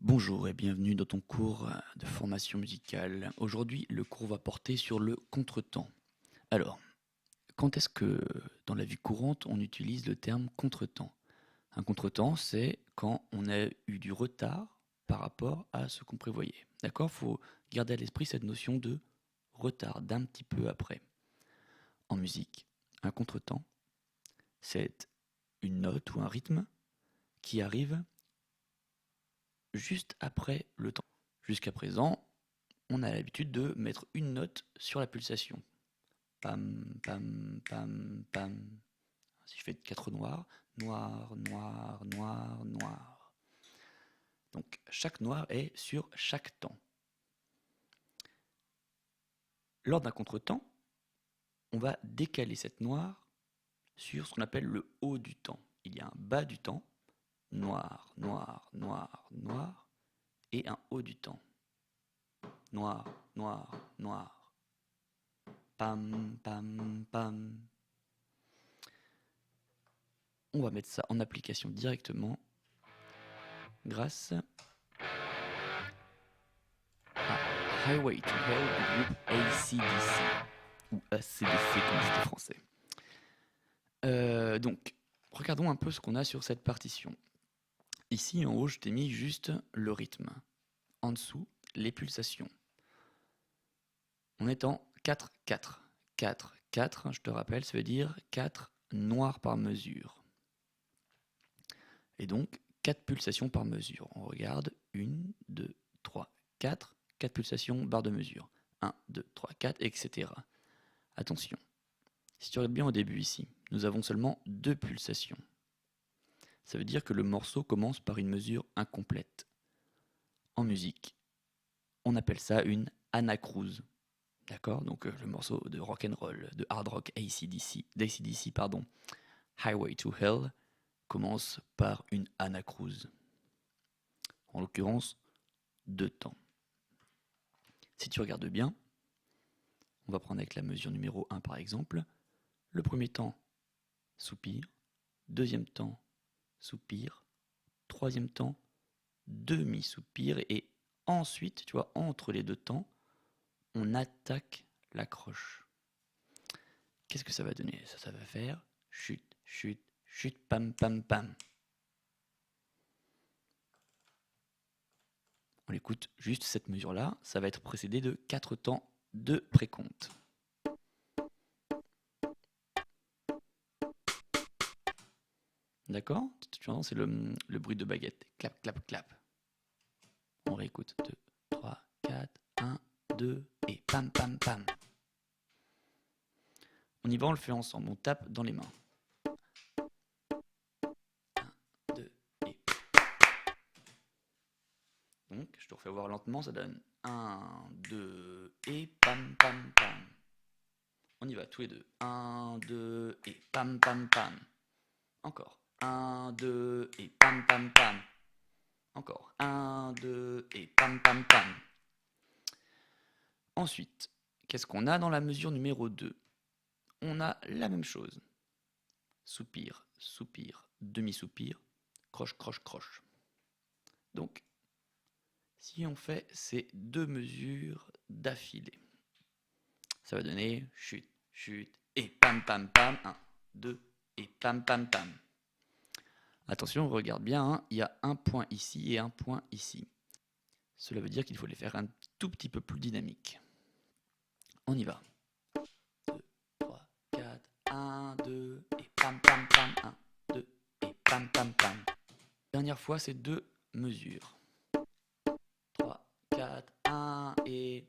Bonjour et bienvenue dans ton cours de formation musicale. Aujourd'hui, le cours va porter sur le contretemps. Alors, quand est-ce que dans la vie courante on utilise le terme contretemps? Un contretemps, c'est quand on a eu du retard par rapport à ce qu'on prévoyait. D'accord? Il faut garder à l'esprit cette notion de retard, d'un petit peu après. En musique, un contretemps, c'est une note ou un rythme qui arrive juste après le temps. Jusqu'à présent, on a l'habitude de mettre une note sur la pulsation. Pam, pam, pam, pam. Si je fais 4 noirs, noir, noir, noir, noir. Donc chaque noir est sur chaque temps. Lors d'un contretemps, on va décaler cette noire sur ce qu'on appelle le haut du temps. Il y a un bas du temps, noir, noir, noir, noir, et un haut du temps. Noir, noir, noir. Pam, pam, pam. On va mettre ça en application directement grâce à Highway to Hell du groupe AC/DC, ou AC/DC comme c'était français. Donc, regardons un peu ce qu'on a sur cette partition. Ici, en haut, je t'ai mis juste le rythme. En dessous, les pulsations. On est en 4-4. 4-4, je te rappelle, ça veut dire 4 noirs par mesure. Et donc, 4 pulsations par mesure. On regarde 1, 2, 3, 4. 4 pulsations, barre de mesure. 1, 2, 3, 4, etc. Attention, si tu regardes bien au début ici, nous avons seulement 2 pulsations. Ça veut dire que le morceau commence par une mesure incomplète. En musique, on appelle ça une anacrouse. D'accord? Donc le morceau de rock and roll, de hard rock d'ACDC, pardon, Highway to Hell, commence par une anacrouse. En l'occurrence, 2 temps. Si tu regardes bien, on va prendre avec la mesure numéro 1 par exemple. Le premier temps, soupir. Deuxième temps, soupir. Troisième temps, demi-soupir. Et ensuite, tu vois, entre les deux temps, on attaque l'accroche. Qu'est-ce que ça va donner? Ça va faire chute, chute, chute, pam, pam, pam. On écoute juste cette mesure-là. Ça va être précédé de 4 temps de précompte. D'accord? Tu entends, c'est le bruit de baguette. Clap, clap, clap. On réécoute. 2, 3, 4, 1, 2, et pam, pam, pam. On y va, on le fait ensemble. On tape dans les mains. 1, 2, et. Donc, je te refais voir lentement, ça donne 1, 2, et pam, pam, pam. On y va, tous les deux. 1, 2, et pam, pam, pam. Encore. 1, 2, et pam, pam, pam. Encore. 1, 2, et pam, pam, pam. Ensuite, qu'est-ce qu'on a dans la mesure numéro 2? On a la même chose. Soupir, soupir, demi-soupir, croche, croche, croche. Donc, si on fait ces 2 mesures d'affilée, ça va donner chute, chute, et pam, pam, pam. 1, 2, et pam, pam, pam. Attention, on regarde bien, hein, il y a un point ici et un point ici. Cela veut dire qu'il faut les faire un tout petit peu plus dynamiques. On y va. 2, 3, 4, 1, 2, et pam, pam, pam. 1, 2, et pam, pam, pam. Dernière fois, c'est 2 mesures. 3, 4, 1, et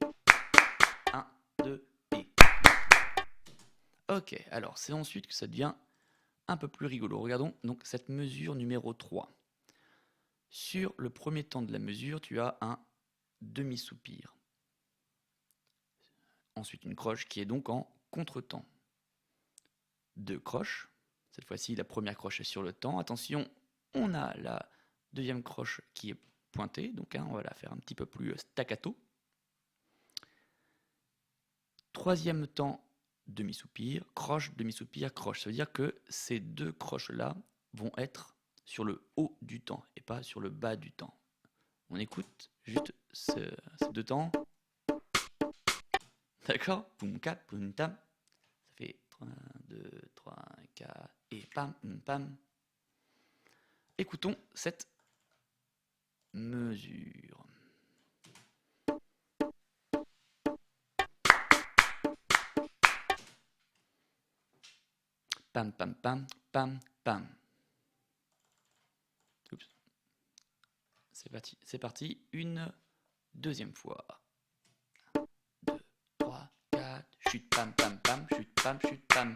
1, 2, et. Ok, alors c'est ensuite que ça devient un peu plus rigolo. Regardons donc cette mesure numéro 3. Sur le premier temps de la mesure, tu as un demi-soupir. Ensuite, une croche qui est donc en contretemps. 2 croches. Cette fois-ci, la première croche est sur le temps. Attention, on a la deuxième croche qui est pointée. Donc, on va la faire un petit peu plus staccato. Troisième temps, demi-soupir, croche, demi-soupir, croche. Ça veut dire que ces 2 croches-là vont être sur le haut du temps et pas sur le bas du temps. On écoute juste ces deux temps. D'accord? Poum, 4, poum, tam. Ça fait 3, 2, 3, 4 et pam, pam. Écoutons cette mesure. Pam, pam, pam, pam, pam. Oups. C'est parti. Une deuxième fois. 2, 3, 4. Chute, pam, pam, pam. Chute, pam, chute, pam.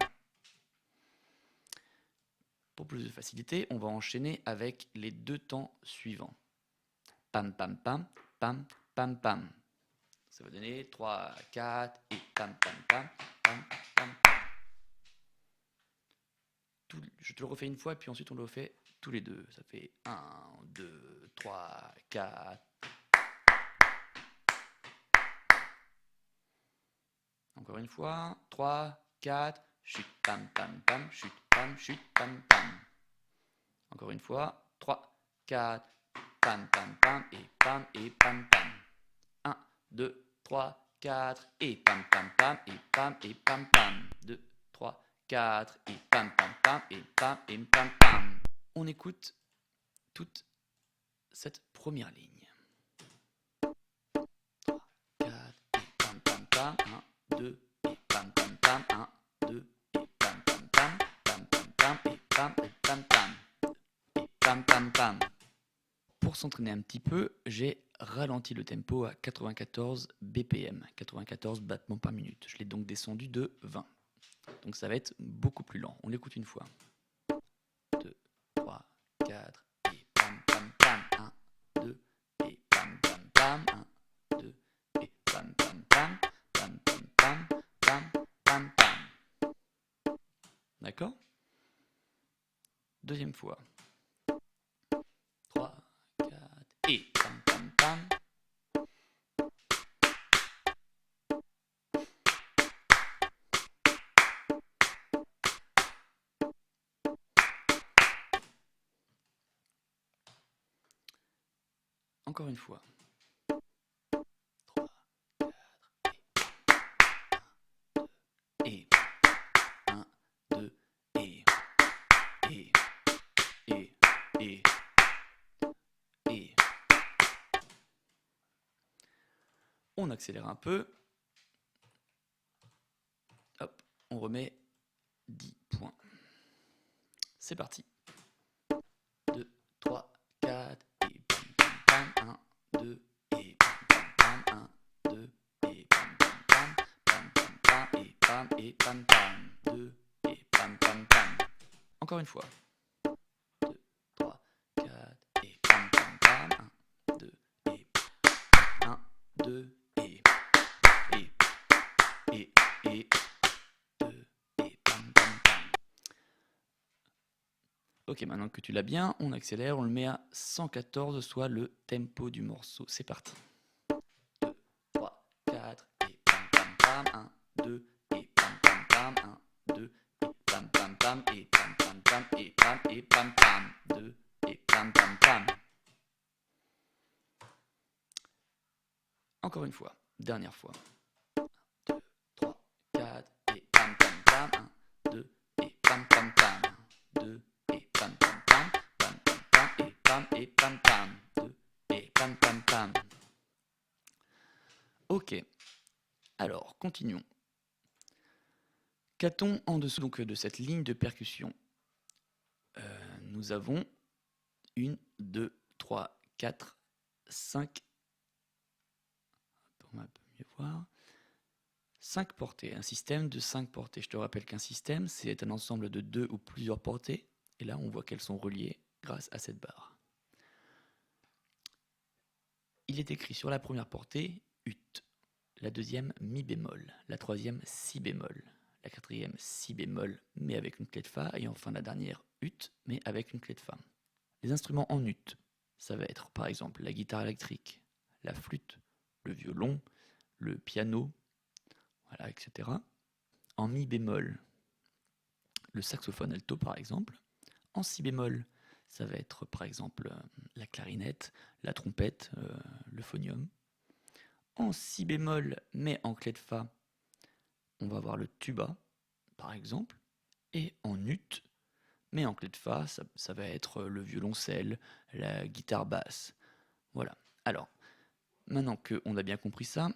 Pour plus de facilité, on va enchaîner avec les deux temps suivants. Pam, pam, pam, pam, pam, pam. Ça va donner 3, 4 et pam, pam, pam, pam, pam, pam. Je te le refais une fois, puis ensuite on le refait tous les deux. Ça fait 1, 2, 3, 4. Encore une fois. 3, 4. Chute, pam, pam, pam. Chute, pam, pam, pam. Encore une fois. 3, 4. Pam, pam, pam. Et pam, pam. 1, 2, 3, 4. Et pam, pam, pam. Et pam, pam. 2, 3, 4. Et pam, pam, pam. Et pam, pam. On écoute toute cette première ligne. 3, 4. Et pam, pam, pam. 1, 2. Et pam, pam, pam. 1, 2. Et pam, pam, pam. Pam, pam, pam. Et pam, pam. Et pam, pam, pam. Pour s'entraîner un petit peu, j'ai ralenti le tempo à 94 BPM, 94 battements par minute. Je l'ai donc descendu de 20. Donc ça va être beaucoup plus lent. On l'écoute une fois. 2, 3, 4, et pam, pam, pam. 1, 2, et pam, pam, pam. 1, 2, et pam, pam, pam. Pam, pam, pam, pam, pam, pam. D'accord? Deuxième fois. 3, 4, et pam, pam, pam. Encore une fois. 3, 4, et 1, 2, et on accélère un peu. Hop, on remet 10 points. C'est parti. 2, 3, 4, et pam, pam, pam. 1, 2, et pam, pam, pam. 1, 2, et pam, pam, pam. Pam, pam, pam, et pam, pam. 2, et pam, pam, pam. Encore une fois. 2, 3, 4, et pam, pam, pam. 1, 2, et 1, 2, et 2, et pam, pam, pam. Ok, maintenant que tu l'as bien, on accélère, on le met à 114, soit le tempo du morceau. C'est parti. 2, 3, 4, et pam, pam, pam. 1, 2, et pam, pam, pam. 1, 2, et pam, pam, pam. Et pam, pam, pam. Et pam, pam. 2, et pam, pam, pam. Encore une fois, dernière fois. 2, 3, 4, et pam, pam, pam. 1, 2, et pam, pam, pam. 2, et pam, pam, pam. Pam, pam, pam. Et pam, pam. 2, et pam, pam, pam. Ok. Alors, continuons. Qu'a-t-on en dessous donc, de cette ligne de percussion? Nous avons 1, 2, 3, 4, 5. On va un peu mieux voir. 5 portées, un système de 5 portées. Je te rappelle qu'un système, c'est un ensemble de 2 ou plusieurs portées. Et là, on voit qu'elles sont reliées grâce à cette barre. Il est écrit sur la première portée ut, la deuxième mi bémol, la troisième si bémol, la quatrième si bémol mais avec une clé de fa, et enfin la dernière ut mais avec une clé de fa. Les instruments en ut, ça va être par exemple la guitare électrique, la flûte, le violon, le piano, voilà, etc. En mi bémol, le saxophone alto par exemple. En si bémol, ça va être par exemple la clarinette, la trompette, le phonium. En si bémol, mais en clé de fa, on va avoir le tuba, par exemple. Et en ut, mais en clé de fa, ça va être le violoncelle, la guitare basse. Voilà. Alors, maintenant qu'on a bien compris ça,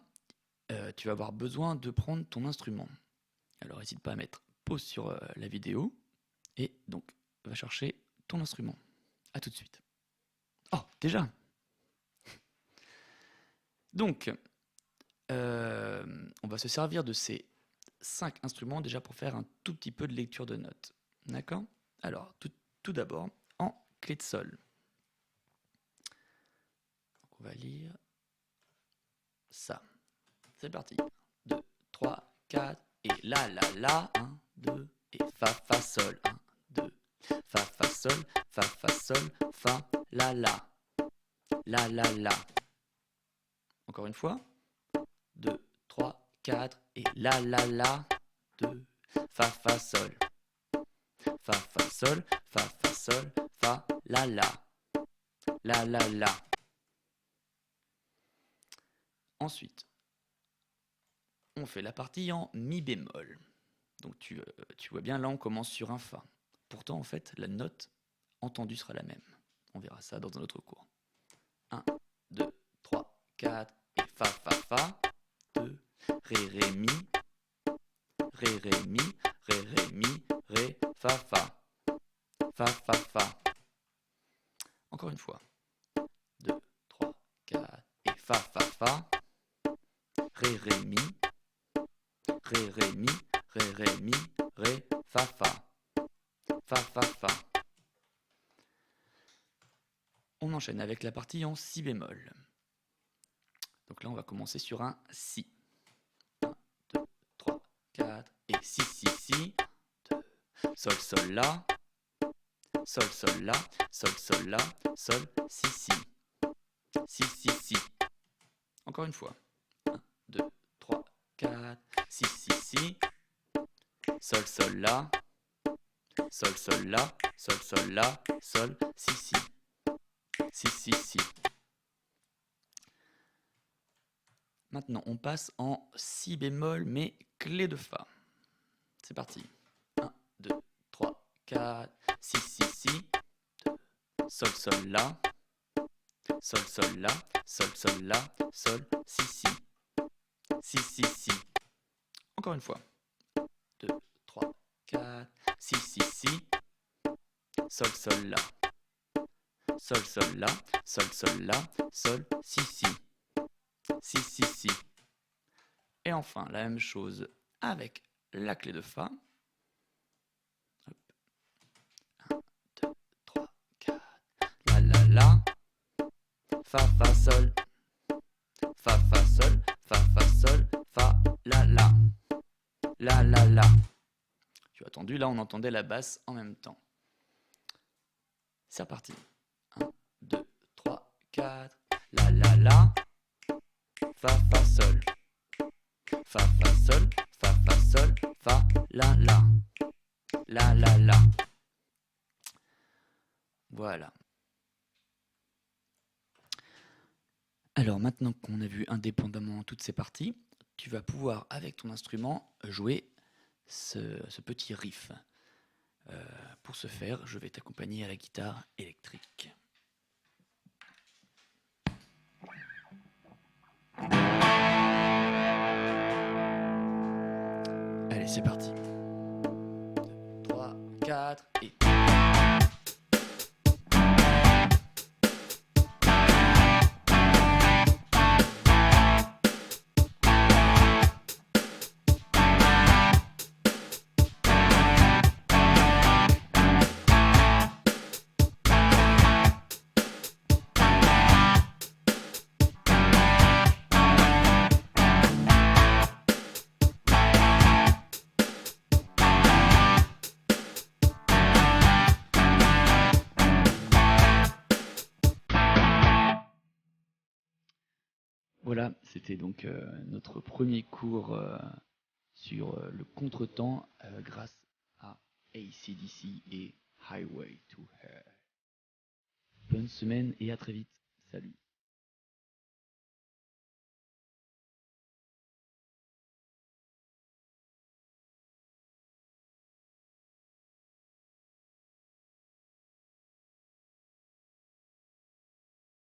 tu vas avoir besoin de prendre ton instrument. Alors, n'hésite pas à mettre pause sur la vidéo. Et donc, va chercher ton instrument. A tout de suite. Oh, déjà. Donc, on va se servir de ces 5 instruments déjà pour faire un tout petit peu de lecture de notes. D'accord? Alors, tout d'abord, en clé de sol. Donc, on va lire ça. C'est parti. 2, 3, 4, et la, 1, 2, et fa, sol, 1, 2. Fa, sol, fa, sol, fa, la, la. Encore une fois. 2, 3, 4, et la, 2. Fa, sol. Fa, sol, fa, sol, fa, la, la. Ensuite, on fait la partie en mi bémol. Donc tu vois bien, là on commence sur un fa. Pourtant en fait, la note entendue sera la même. On verra ça dans un autre cours. 1, 2, 3, 4, et fa, 2, ré, mi, ré, fa. Encore une fois. 2, 3, 4, et fa, ré, mi, ré, fa. Fa. On enchaîne avec la partie en si bémol. Donc là, on va commencer sur un si. 1, 2, 3, 4, et si. 2, sol, la. Sol, la. Sol, la. Sol, si. Si. Encore une fois. 1, 2, 3, 4, si. Sol, la. Sol, la. Sol, la. Sol, si. Si. Maintenant, on passe en si bémol, mais clé de fa. C'est parti. 1, 2, 3, 4, si. 2, sol, la. Sol, la. Sol, la. Sol, si. Si. Encore une fois. 2, 3, 4, si. Sol, la. Sol, la. Sol, la. Sol, si. Si. Et enfin, la même chose avec la clé de fa. 1, 2, 3, 4. La. Fa, sol. Fa, sol. Fa, sol. Fa, la. La. Tu as entendu, là on entendait la basse en même temps. C'est reparti. 1, 2, 3, 4. La. Fa, sol. Fa, sol. Fa, sol. Fa, la. La. Voilà. Alors maintenant qu'on a vu indépendamment toutes ces parties, tu vas pouvoir avec ton instrument jouer ce petit riff. Pour ce faire, je vais t'accompagner à la guitare électrique. Allez, c'est parti. 2, 3, 4 et... Voilà, c'était donc notre premier cours sur le contretemps grâce à AC/DC et Highway to Hell. bonne semaine et à très vite. Salut.